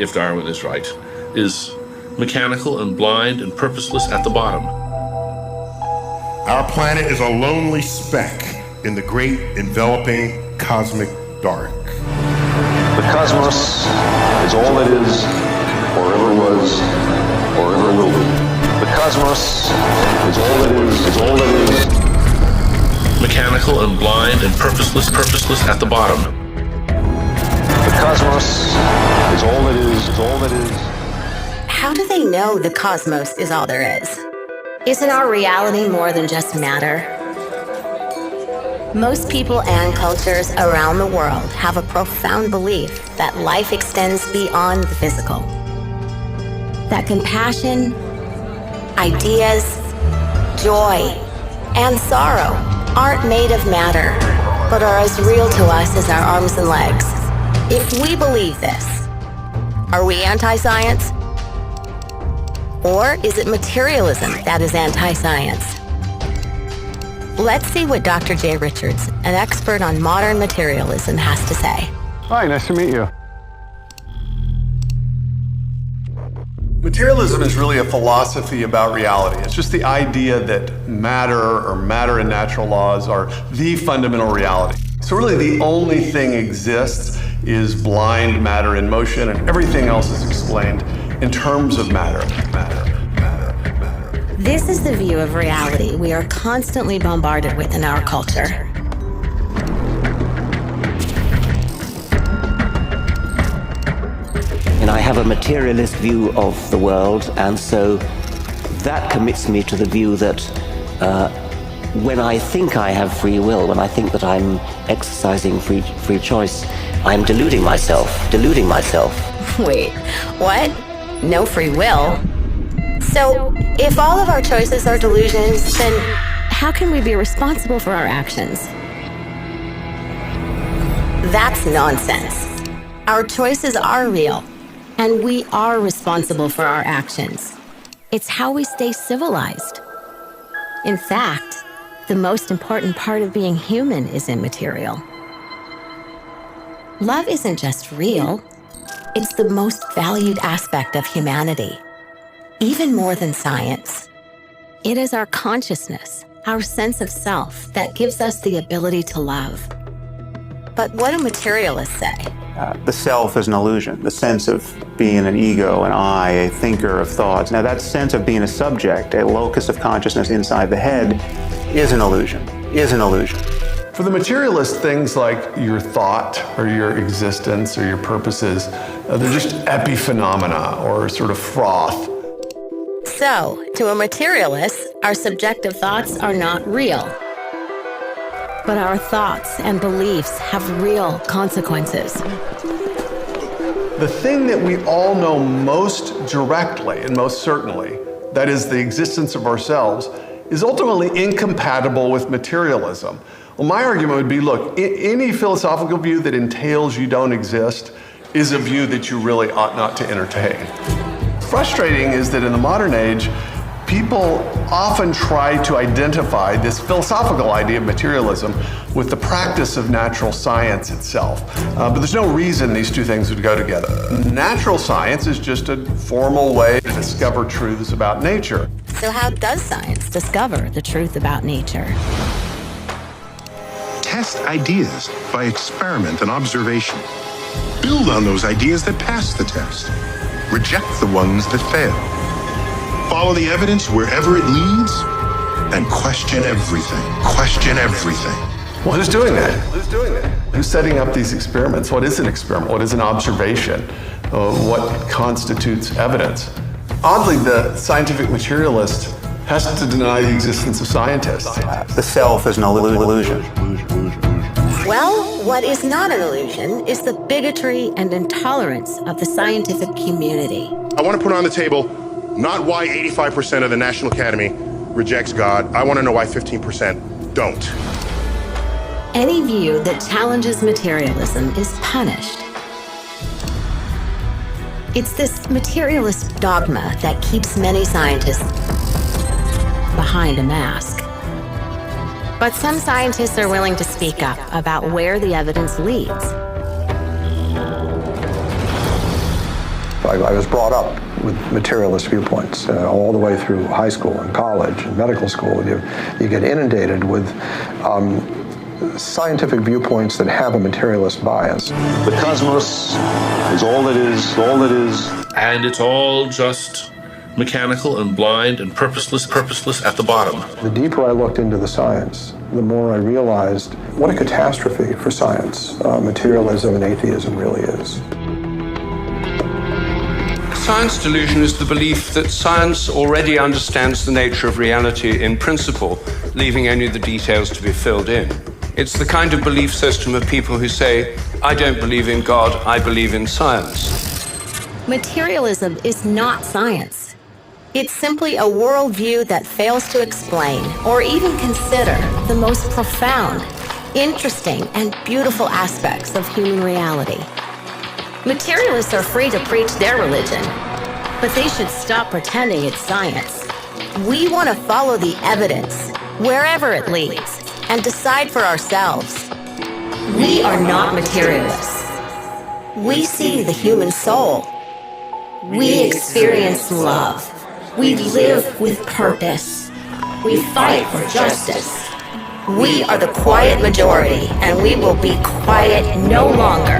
if Darwin is right, is mechanical and blind and purposeless at the bottom. Our planet is a lonely speck in the great enveloping cosmic dark. The cosmos is all that is, or ever was, or ever will be. The cosmos is all that is all that is. Mechanical and blind and purposeless at the bottom. The cosmos is all that is all that is. How do they know the cosmos is all there is? Isn't our reality more than just matter? Most people and cultures around the world have a profound belief that life extends beyond the physical. That compassion, ideas, joy, and sorrow aren't made of matter, but are as real to us as our arms and legs. If we believe this, are we anti-science? Or is it materialism that is anti-science? Let's see what Dr. Jay Richards, an expert on modern materialism, has to say. Hi, nice to meet you. Materialism is really a philosophy about reality. It's just the idea that matter or matter and natural laws are the fundamental reality. So really the only thing exists is blind matter in motion, and everything else is explained in terms of matter. This is the view of reality we are constantly bombarded with in our culture. And I have a materialist view of the world, and so that commits me to the view that when I think I have free will, when I think that I'm exercising free choice, I'm deluding myself. Wait, what? No free will? So, if all of our choices are delusions, then how can we be responsible for our actions? That's nonsense. Our choices are real, and we are responsible for our actions. It's how we stay civilized. In fact, the most important part of being human is immaterial. Love isn't just real, it's the most valued aspect of humanity. Even more than science. It is our consciousness, our sense of self, that gives us the ability to love. But what do materialists say? The self is an illusion. The sense of being an ego, an I, a thinker of thoughts. Now that sense of being a subject, a locus of consciousness inside the head, is an illusion. For the materialist, things like your thought or your existence or your purposes, they're just epiphenomena or sort of froth. So, to a materialist, our subjective thoughts are not real. But our thoughts and beliefs have real consequences. The thing that we all know most directly and most certainly, that is the existence of ourselves, is ultimately incompatible with materialism. Well, my argument would be, look, any philosophical view that entails you don't exist is a view that you really ought not to entertain. Frustrating is that in the modern age, people often try to identify this philosophical idea of materialism with the practice of natural science itself. But there's no reason these two things would go together. Natural science is just a formal way to discover truths about nature. So how does science discover the truth about nature? Test ideas by experiment and observation. Build on those ideas that pass the test. Reject the ones that fail. Follow the evidence wherever it leads, and question everything. Well, who's doing that? Who's setting up these experiments? What is an experiment? What is an observation? What constitutes evidence? Oddly, the scientific materialist has to deny the existence of scientists. The self is an illusion. Well, what is not an illusion is the bigotry and intolerance of the scientific community. I want to put on the table not why 85% of the National Academy rejects God. I want to know why 15% don't. Any view that challenges materialism is punished. It's this materialist dogma that keeps many scientists behind a mask. But some scientists are willing to speak up about where the evidence leads. I was brought up with materialist viewpoints all the way through high school and college and medical school. You get inundated with scientific viewpoints that have a materialist bias. The cosmos is all that is, all that is. And it's all just mechanical and blind and purposeless at the bottom. The deeper I looked into the science, the more I realized what a catastrophe for science materialism and atheism really is. Science delusion is the belief that science already understands the nature of reality in principle, leaving only the details to be filled in. It's the kind of belief system of people who say, I don't believe in God, I believe in science. Materialism is not science. It's simply a worldview that fails to explain or even consider the most profound, interesting, and beautiful aspects of human reality. Materialists are free to preach their religion, but they should stop pretending it's science. We want to follow the evidence, wherever it leads, and decide for ourselves. We are not materialists. We see the human soul. We experience love. We live with purpose. We fight for justice. We are the quiet majority, and we will be quiet no longer.